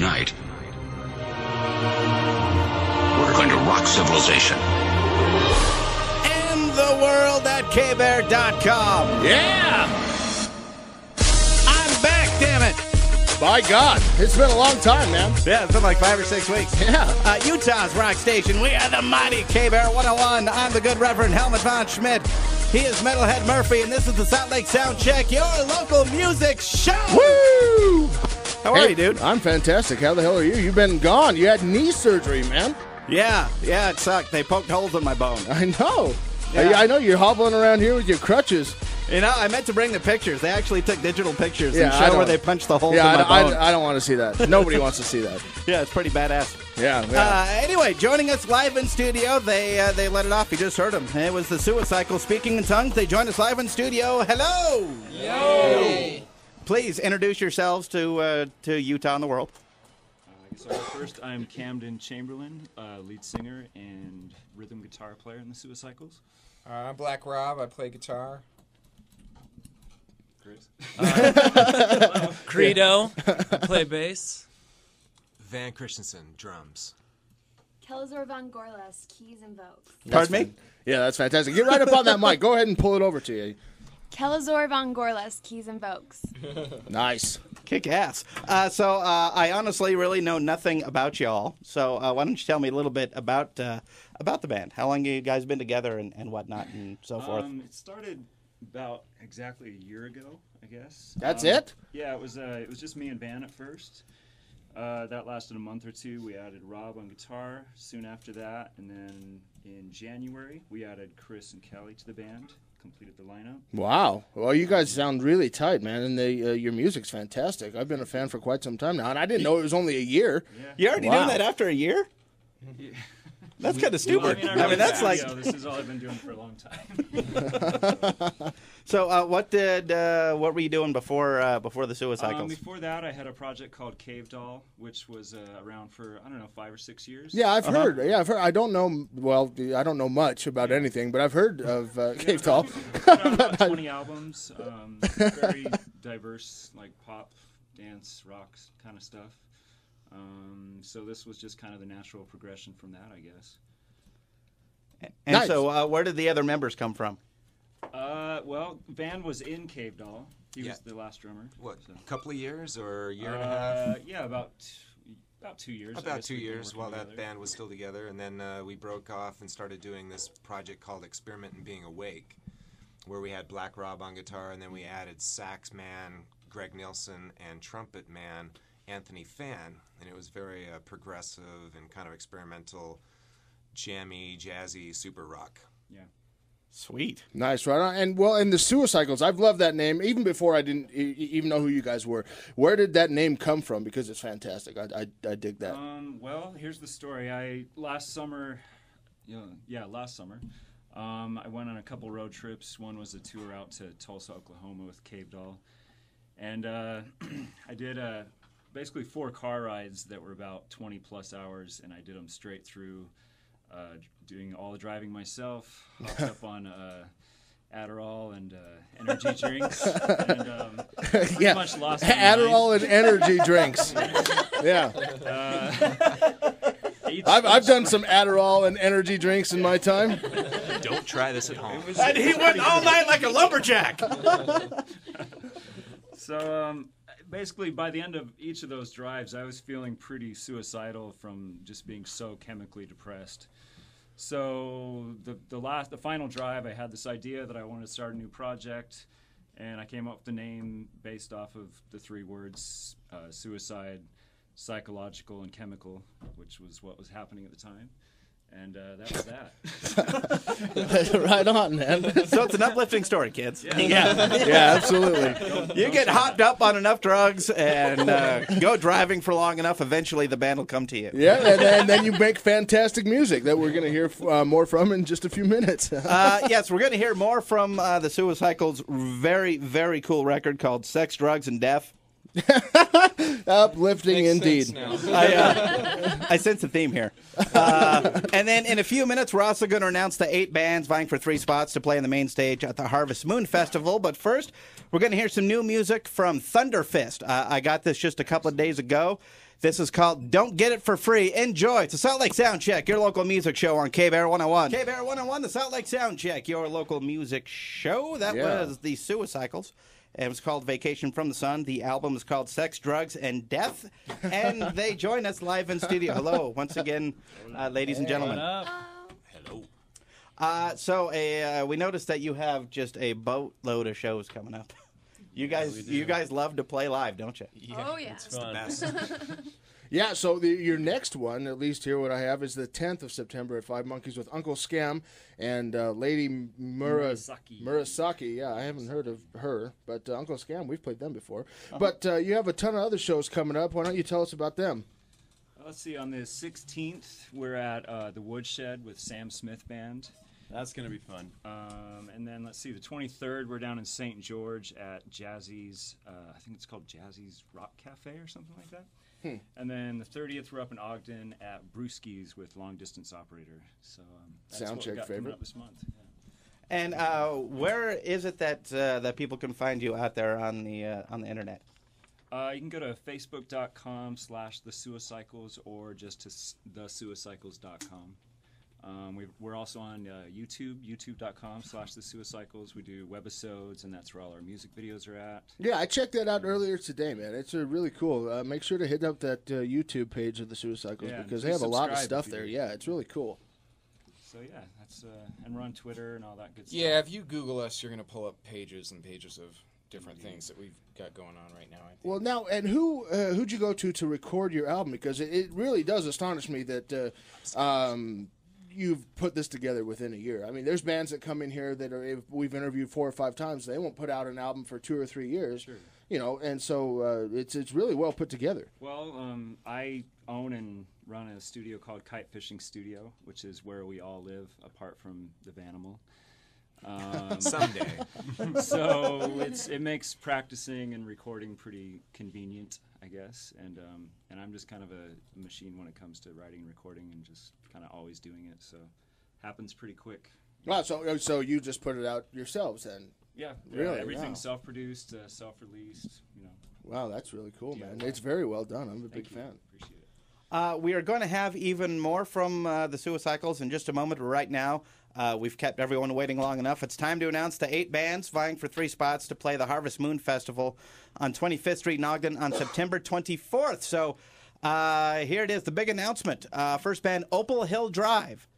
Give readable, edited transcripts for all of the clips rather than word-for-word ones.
Tonight, we're going to rock civilization. And the world at KBER.com. Yeah! I'm back, damn it. By God, it's been a long time, man. Yeah, it's been like 5 or 6 weeks. Yeah. Utah's rock station. We are the mighty KBER 101. I'm the good Reverend Helmut von Schmidt. He is Metalhead Murphy, and this is the Salt Lake Soundcheck, your local music show. Woo! How are you, dude? I'm fantastic. How the hell are you? You've been gone. You had knee surgery, man. Yeah, it sucked. They poked holes in my bone. I know. Yeah. I know you're hobbling around here with your crutches. You know, I meant to bring the pictures. They actually took digital pictures and I show don't- where they punched the holes in my bone. I don't want to see that. Nobody wants to see that. Yeah, it's pretty badass. Yeah. Anyway, joining us live in studio, they let it off. You just heard them. It was the Suicycles speaking in tongues. They joined us live in studio. Hello. Yo. Please introduce yourselves to Utah and the world. So first, I'm Camden Chamberlain, lead singer and rhythm guitar player in the Suicycles. I'm Black Rob. I play guitar. Chris. Credo, I play bass. Van Christensen, drums. Kelazor von Gorlas, keys and vocals. Pardon me? Yeah, that's fantastic. Get right up on that mic. Go ahead and pull it over to you. Kelazor von Gorlas, keys and vocals. Nice. Kick ass. So I honestly really know nothing about y'all. So why don't you tell me a little bit about the band? How long you guys been together and whatnot and so forth? It started about exactly a year ago, I guess. That's it? Yeah, it was just me and Van at first. That lasted a month or two. We added Rob on guitar soon after that, and then in January we added Chris and Kelly to the band. Completed the lineup. Wow. Well, you guys sound really tight, man, and your music's fantastic. I've been a fan for quite some time now, and I didn't know it was only a year. Yeah. You're already doing that after a year? Yeah. That's kind of stupid. I mean, that's like. this is all I've been doing for a long time. So, what were you doing before the Suicycles? Before that, I had a project called Cave Doll, which was around for 5 or 6 years. Yeah, I've heard. Yeah, I've heard. I don't know. Well, I don't know much about anything, but I've heard of Cave Doll. About 20 albums, very diverse, like pop, dance, rock kind of stuff. So this was just kind of the natural progression from that, I guess. And Nice. so, where did the other members come from? Well, Van was in Cave Doll. He was the last drummer. What, So. a couple of years or a year and a half? Yeah, about 2 years. I About guess 2 we've been years working while that together. band was still together, and then we broke off and started doing this project called Experiment in Being Awake, where we had Black Rob on guitar, and then we added sax man Greg Nielsen and trumpet man Anthony Fan, and it was very progressive and kind of experimental, jammy, jazzy, super rock. Yeah. Sweet. Nice, right on. And the Suicycles, I've loved that name even before I didn't even know who you guys were. Where did that name come from? Because it's fantastic. I dig that. Well, here's the story. Last summer, I went on a couple road trips. One was a tour out to Tulsa, Oklahoma with Cave Doll. And I did basically 4 car rides that were about 20-plus hours, and I did them straight through, doing all the driving myself, hopped up on Adderall and energy drinks, and pretty much lost my Adderall mind. and energy drinks. Yeah. I've done some Adderall and energy drinks in my time. Don't try this at home. And he went all night like a lumberjack. So basically, by the end of each of those drives, I was feeling pretty suicidal from just being so chemically depressed. So the final drive, I had this idea that I wanted to start a new project, and I came up with the name based off of the 3 words: suicide, psychological, and chemical, which was what was happening at the time. And that was that. Right on, man. So it's an uplifting story, kids. Yeah, absolutely. You get hopped up on enough drugs and go driving for long enough, eventually the band will come to you. Yeah, and then you make fantastic music that we're going to hear more from in just a few minutes. Yes, we're going to hear more from the Suicycles' very, very cool record called Sex, Drugs, and Death. Uplifting Makes indeed. sense now. I sense a theme here. And then in a few minutes, we're also going to announce the 8 bands vying for 3 spots to play on the main stage at the Harvest Moon Festival. But first, we're going to hear some new music from Thunderfist. I got this just a couple of days ago. This is called Don't Get It for Free. Enjoy. It's the Salt Lake Soundcheck, your local music show on KBER 101. KBER 101, the Salt Lake Soundcheck, your local music show. That was the Suicycles. It was called Vacation from the Sun. The album is called Sex, Drugs, and Death. And they join us live in studio. Hello, once again, ladies and gentlemen. Hello. So we noticed that you have just a boatload of shows coming up. You guys love to play live, don't you? Oh, yeah. It's fun. Yeah, so your next one, at least here what I have, is the 10th of September at Five Monkeys with Uncle Scam and Lady Murasaki. Yeah, I haven't heard of her, but Uncle Scam, we've played them before. But you have a ton of other shows coming up. Why don't you tell us about them? Let's see, on the 16th, we're at the Woodshed with Sam Smith Band. That's going to be fun. And then, let's see, the 23rd, we're down in St. George at Jazzy's, I think it's called Jazzy's Rock Cafe or something like that. And then the 30th, we're up in Ogden at Brewski's with Long Distance Operator. So that's what we Soundcheck got coming favorite up this month. Yeah. And where is it that people can find you out there on the internet? You can go to facebook.com/the Suicycles or just to thesuicycles.com. We're also on YouTube, youtube.com/the Suicycles. We do webisodes, and that's where all our music videos are at. Yeah, I checked that out earlier today, man. It's really cool. Make sure to hit up that YouTube page of the Suicycles because they have a lot of stuff there. Yeah, it's really cool. So yeah, that's and we're on Twitter and all that good stuff. Yeah, if you Google us, you're going to pull up pages and pages of different things that we've got going on right now, I think. Well, now, and who'd you go to record your album? Because it really does astonish me that you've put this together within a year. I mean, there's bands that come in here that we've interviewed 4 or 5 times. They won't put out an album for 2 or 3 years. Sure. You know, and so it's really well put together. Well, I own and run a studio called Kite Fishing Studio, which is where we all live, apart from the Vanimal. Someday. So it makes practicing and recording pretty convenient, I guess. And I'm just kind of a machine when it comes to writing and recording, and just kind of always doing it. So happens pretty quick. Wow, so you just put it out yourselves then? Yeah, Really? everything's Wow. self-produced, self-released. You know. Wow, that's really cool, man. Yeah. It's very well done. I'm a big Thank you. fan. Appreciate it. We are going to have even more from the Suicycles in just a moment. But right now, we've kept everyone waiting long enough. It's time to announce the 8 bands vying for 3 spots to play the Harvest Moon Festival on 25th Street in Ogden on September 24th. So here it is, the big announcement. First band, Opal Hill Drive.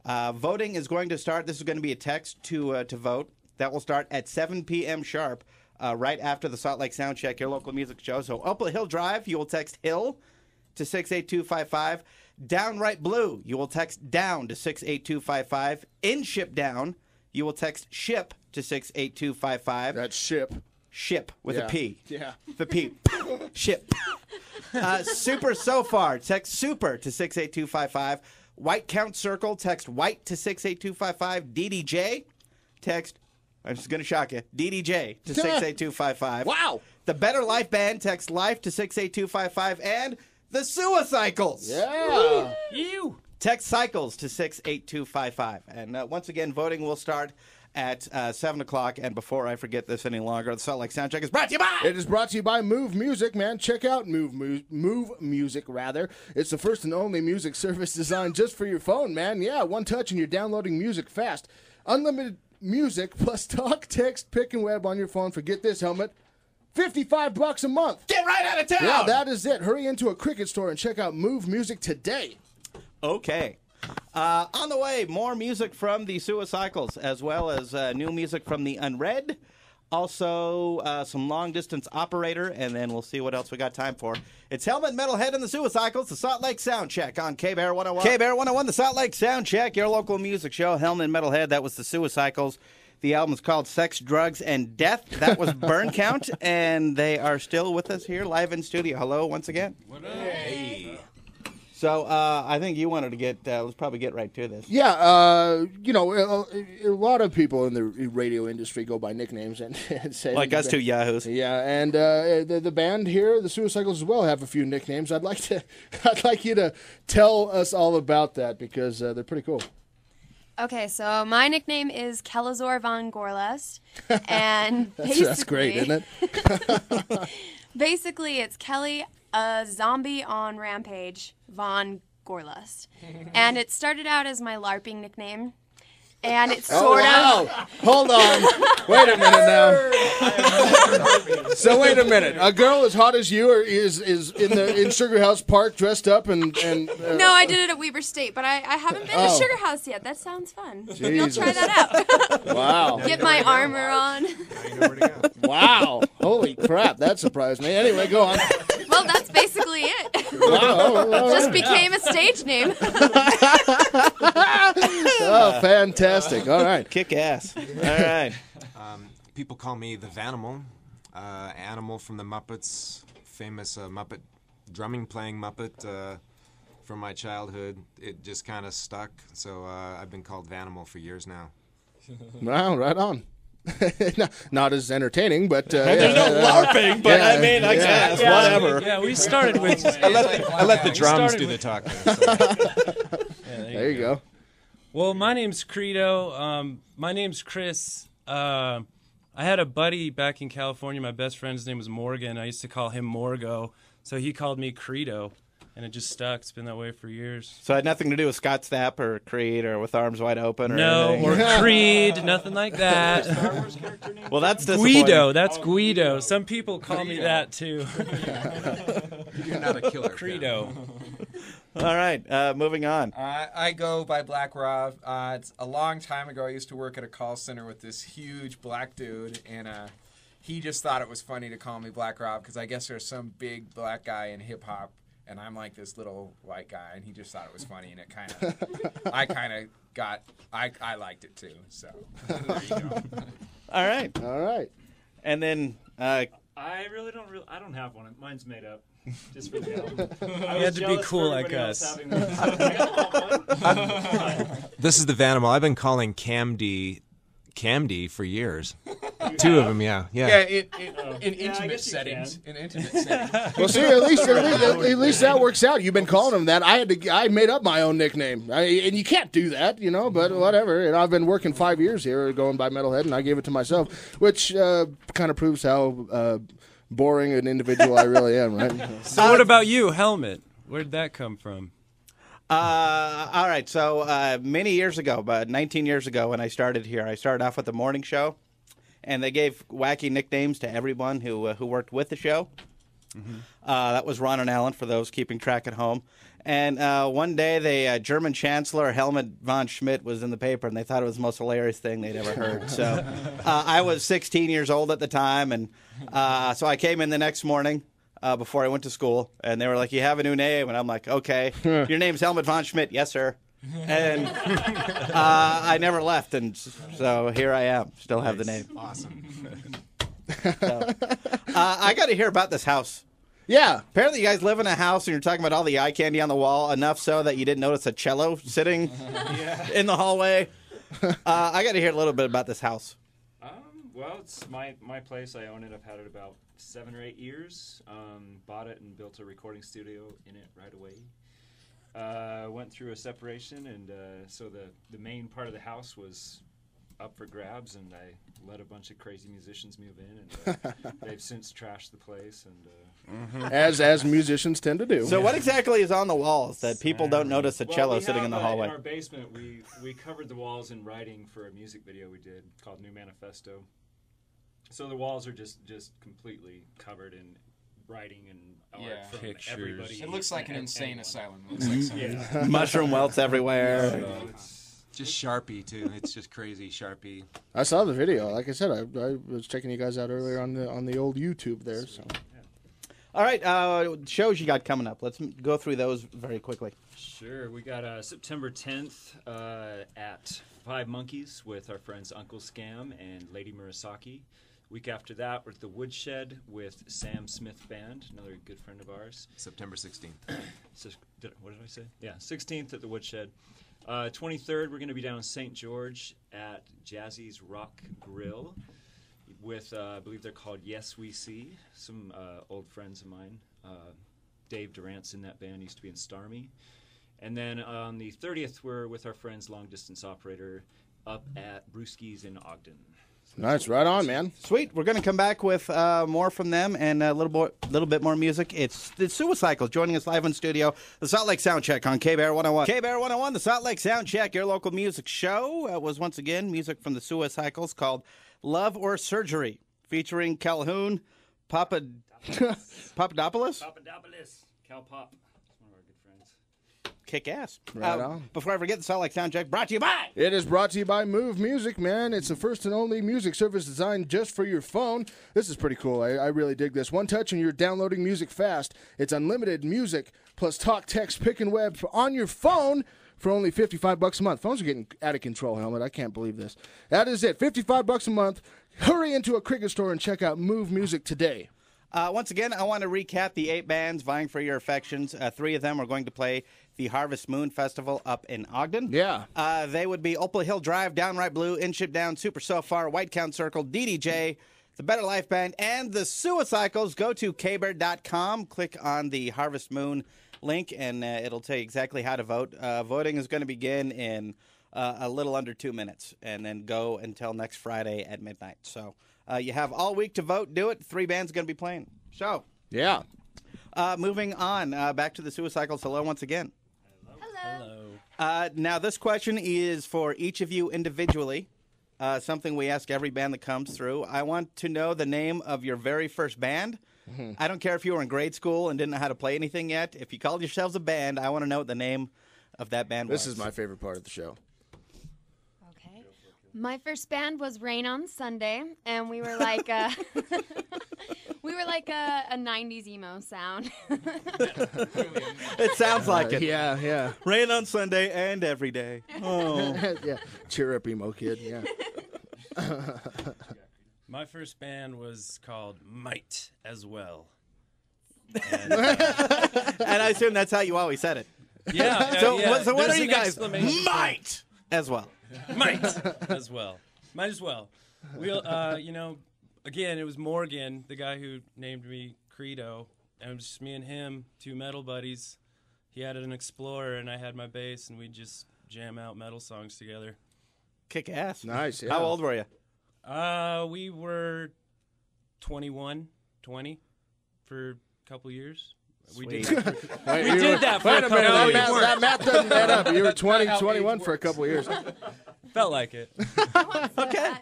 Voting is going to start. This is going to be a text to vote. That will start at 7 p.m. sharp, right after the Salt Lake Soundcheck, your local music show. So Opal Hill Drive, you will text HILL to 68255. Downright Blue, you will text DOWN to 68255. In Ship Down, you will text SHIP to 68255. That's ship. SHIP with a P. Yeah. The P. SHIP. Super So Far, text SUPER to 68255. White Count Circle, text WHITE to 68255. DDJ, text, I'm just going to shock you, DDJ to 68255. Wow. The Better Life Band, text LIFE to 68255. And the Suicycles. Yeah. You. Text CYCLES to 68255. And once again, voting will start at 7 o'clock. And before I forget this any longer, the Salt Lake Soundcheck is brought to you by... It is brought to you by Move Music, man. Check out Move Music, rather. It's the first and only music service designed just for your phone, man. Yeah, one touch and you're downloading music fast. Unlimited music plus talk, text, pick, and web on your phone. Forget this, helmet. $55 a month. Get right out of town! Yeah, that is it. Hurry into a Cricket store and check out Move Music today. Okay. On the way, more music from the Suicycles, as well as new music from the Unread. Also, some long-distance operator, and then we'll see what else we got time for. It's Helmet Metalhead and the Suicycles, the Salt Lake Soundcheck on KBER 101. KBER 101, the Salt Lake Soundcheck, your local music show. Helmet Metalhead, that was the Suicycles. The album is called Sex, Drugs, and Death. That was Burn Count, and they are still with us here live in studio. Hello once again. What up? Hey. So I think you wanted to get, let's probably get right to this. Yeah, you know, a lot of people in the radio industry go by nicknames and say Like us two yahoos. Yeah, and the band here, the Suicycles as well, have a few nicknames. I'd like you to tell us all about that because they're pretty cool. Okay, so my nickname is Kelazor von Gorlest, and basically, That's great, isn't it? basically, it's Kelly a zombie on Rampage, Von Gorlust. And it started out as my LARPing nickname. And it's sort of... Hold on. Wait a minute now. So wait a minute. A girl as hot as you is in Sugar House Park dressed up and No, I did it at Weber State, but I haven't been to Sugar House yet. That sounds fun. You'll try that out. Wow. Get my armor on. Now you know where to go. Wow. Holy crap. That surprised me. Anyway, go on. Well, that's basically it. Wow. Just became a stage name. Oh, fantastic. All right. Kick ass. All right. People call me the Vanimal, animal from the Muppets, famous Muppet drumming playing Muppet from my childhood. It just kind of stuck, so I've been called Vanimal for years now. Wow, right on. Not as entertaining, but There's no LARPing, but I mean, I guess whatever. Yeah, we started with. I let the drums do the talking. So. there you go. Well, my name's Credo. My name's Chris. I had a buddy back in California. My best friend's name was Morgan. I used to call him Morgo, so he called me Credo, and it just stuck. It's been that way for years. So it had nothing to do with Scott Stapp or Creed or With Arms Wide Open or No, anything? or Creed, nothing like that. Star Wars character name? Well, that's disappointing. Guido, that's Guido. Some people call me that too. You're not a killer. Credo. All right, moving on. I go by Black Rob. It's a long time ago. I used to work at a call center with this huge black dude, and he just thought it was funny to call me Black Rob because I guess there's some big black guy in hip hop, and I'm like this little white guy, and he just thought it was funny, and I liked it too. So there you go. All right, All right. and then I don't have one. Mine's made up. Just for the album. You had to be cool like us. This is the Vanimal. I've been calling Camdy for years. Two of them, yeah. Yeah, in intimate guess you settings. can. In intimate settings. Well, see, at least that works out. You've been calling him that. I made up my own nickname, and you can't do that, But whatever. And I've been working 5 years here, going by Metalhead, and I gave it to myself, which kind of proves how boring an individual I really am, right? So what about you, Helmet? Where'd that come from? all right. So many years ago, about 19 years ago, when I started here, I started off with the morning show, and they gave wacky nicknames to everyone who worked with the show. Mm-hmm. That was Ron and Alan, for those keeping track at home. And one day, the German Chancellor Helmut von Schmidt was in the paper, and they thought it was the most hilarious thing they'd ever heard. So I was 16 years old at the time, and so I came in the next morning before I went to school, and they were like, "You have a new name," and I'm like, "Okay, your name's Helmut von Schmidt, yes, sir." And I never left, and so here I am, still have the name. Awesome. So, I got to hear about this house. Yeah. Apparently you guys live in a house and you're talking about all the eye candy on the wall, enough so that you didn't notice a cello sitting in the hallway. I got to hear a little bit about this house. Well, it's my place. I own it. I've had it about 7 or 8 years. Bought it and built a recording studio in it right away. Went through a separation, and so the main part of the house was up for grabs, and I let a bunch of crazy musicians move in, and they've since trashed the place. And As musicians tend to do. So what exactly is on the walls that people don't notice a cello we sitting in the have, hallway? In our basement, we covered the walls in writing for a music video we did called New Manifesto. So the walls are just completely covered in writing and art from Pictures. everybody. It looks like an insane anyone. asylum. It looks like something. Mushroom welts everywhere. So it's, Just Sharpie, too. It's just crazy Sharpie. I saw the video. Like I said, I was checking you guys out earlier on the old YouTube there. So. All right, shows you got coming up. Let's go through those very quickly. Sure. We got September 10th at Five Monkeys with our friends Uncle Scam and Lady Murasaki. Week after that, we're at the Woodshed with Sam Smith Band, another good friend of ours. September 16th. What did I say? Yeah, 16th at the Woodshed. 23rd, we're going to be down in St. George at Jazzy's Rock Grill with, I believe they're called Yes We See, some old friends of mine. Dave Durant's in that band, used to be in Starmy. And then on the 30th, we're with our friends Long Distance Operator up at Brewski's in Ogden. Nice, right on, man. Sweet. We're going to come back with more from them and a little bit more music. It's the Suicycles joining us live in studio. The Salt Lake Soundcheck on KBER 101. KBER 101, the Salt Lake Soundcheck, your local music show. Was once again music from the Suicycles called Love or Surgery, featuring Calhoun Papadopoulos. Papadopoulos. Cal Pop. That's one of our good friends. Kick ass. Right on. Before I forget, the Salt Lake Soundcheck brought to you by. It is brought to you by Move Music, man. It's the first and only music service designed just for your phone. This is pretty cool. I really dig this. One touch and you're downloading music fast. It's unlimited music plus talk, text, pick, and web on your phone for only $55 a month. Phones are getting out of control, Helmet. I can't believe this. That is it. $55 a month. Hurry into a Cricket store and check out Move Music today. Once again, I want to recap the 8 bands vying for your affections. 3 of them are going to play the Harvest Moon Festival up in Ogden. Yeah. They would be Opal Hill Drive, Downright Blue, In Ship Down, Super So Far, White Count Circle, DDJ, the Better Life Band, and the Suicycles. Go to KBER.com, click on the Harvest Moon link, and it'll tell you exactly how to vote. Voting is going to begin in a little under 2 minutes, and then go until next Friday at midnight. So you have all week to vote. Do it. 3 bands are going to be playing. So, yeah. Moving on, back to the Suicycles. Hello once again. Hello. Now, this question is for each of you individually, something we ask every band that comes through. I want to know the name of your very first band. Mm-hmm. I don't care if you were in grade school and didn't know how to play anything yet. If you called yourselves a band, I want to know what the name of that band was. This is my favorite part of the show. Okay. My first band was Rain on Sunday, and we were like a 90s emo sound. It sounds like it. Yeah, yeah. Rain on Sunday and every day. Oh. Yeah. Cheer up, emo kid. Yeah. My first band was called Might as well. And I assume that's how you always said it. Yeah. So what There's are you an guys? exclamation Might as well. Might as well. Might as well. We'll, again, it was Morgan, the guy who named me Credo, and it was just me and him, 2 metal buddies. He had an Explorer, and I had my bass, and we'd just jam out metal songs together. Kick ass. Nice. Yeah. How old were you? We were 21, 20 for a couple years. Sweet. We did that for a couple years. That math doesn't add up. You were 20, 21 for a couple of years. Felt like it. Okay.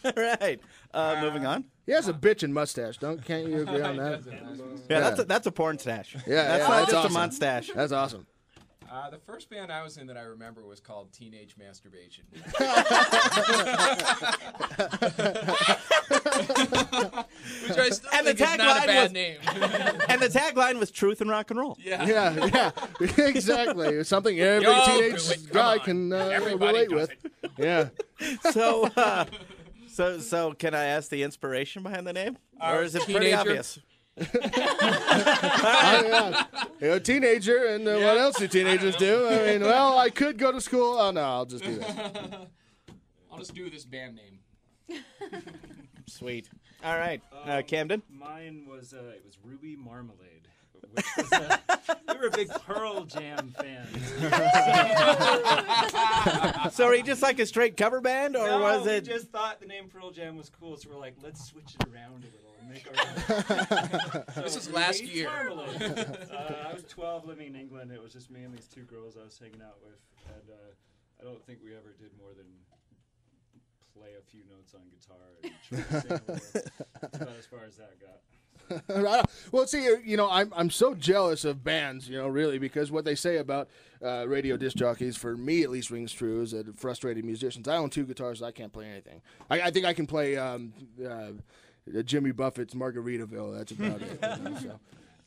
All right. Moving on. He has a bitchin' mustache. Can't you agree on that? Yeah, that's a porn stash. Yeah, that's not that's just awesome. a mustache. That's awesome. The first band I was in that I remember was called Teenage Masturbation. Which I still think is not a bad name. And the tagline was truth and rock and roll. Yeah, exactly. Something every teenage guy can relate with. Yeah. So can I ask the inspiration behind the name? Or is it pretty obvious? Teenager, and what else do teenagers do? I mean, well, I could go to school. Oh, no, I'll just do that. I'll just do this band name. Sweet. All right. Camden? Mine was it was Ruby Marmalade, which was we were big Pearl Jam fans. So are you just like a straight cover band, or No, was it? we just thought the name Pearl Jam was cool, so we're like, let's switch it around a little and make our own. This was last Ruby year. Marmalade. I was 12 living in England. It was just me and these 2 girls I was hanging out with, and I don't think we ever did more than play a few notes on guitar and try to sing a little. That's about as far as that got. Well, see, I'm so jealous of bands, really, because what they say about radio disc jockeys, for me at least, rings true, is that frustrated musicians. I own 2 guitars, I can't play anything. I think I can play Jimmy Buffett's Margaritaville. That's about it. So.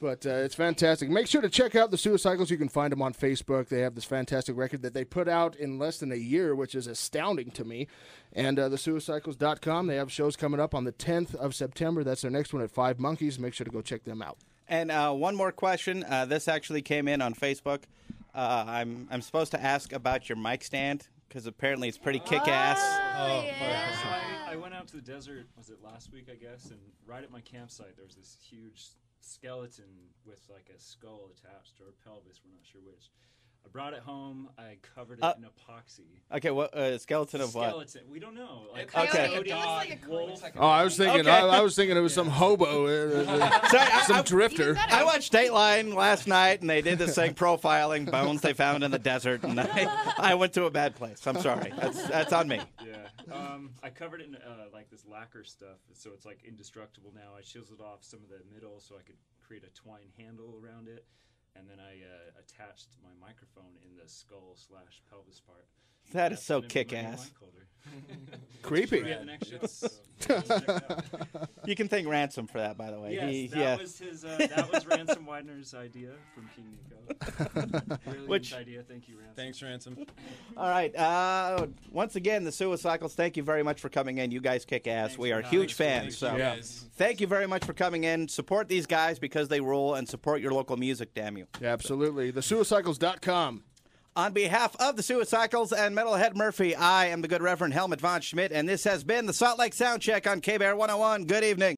But it's fantastic. Make sure to check out the Suicycles. You can find them on Facebook. They have this fantastic record that they put out in less than a year, which is astounding to me. And the Suicycles.com, they have shows coming up on the 10th of September. That's their next one at 5 Monkeys. Make sure to go check them out. And one more question. This actually came in on Facebook. I'm supposed to ask about your mic stand, because apparently it's pretty kick-ass. Oh, yeah. So I went out to the desert, was it last week, I guess, and right at my campsite there was this huge skeleton with like a skull attached, or a pelvis, we're not sure which. I brought it home. I covered it in epoxy. Okay, what skeleton of what? Skeleton. We don't know. Like Okay. It looks like a wolf. Oh, I was thinking. Okay. I was thinking it was some hobo, some drifter. I watched Dateline last night, and they did this thing profiling bones they found in the desert, and I went to a bad place. I'm sorry. That's on me. Yeah. I covered it in like this lacquer stuff, so it's like indestructible now. I chiseled off some of the middle so I could create a twine handle around it, and then I attached my microphone in the skull/pelvis part. That is so kick-ass. Creepy. We have an extra. You can thank Ransom for that, by the way. Yes, was his. That was Ransom Widener's idea from King Nico. Brilliant idea. Thank you, Ransom. Thanks, Ransom. All right. Once again, the Suicycles, thank you very much for coming in. You guys kick ass. We are huge fans. So thank you very much for coming in. Support these guys because they rule, and support your local music, damn you. Yeah, absolutely. TheSuicycles.com. On behalf of the Suicycles and Metalhead Murphy, I am the Good Reverend Helmut von Schmidt, and this has been the Salt Lake Soundcheck on KBER 101. Good evening.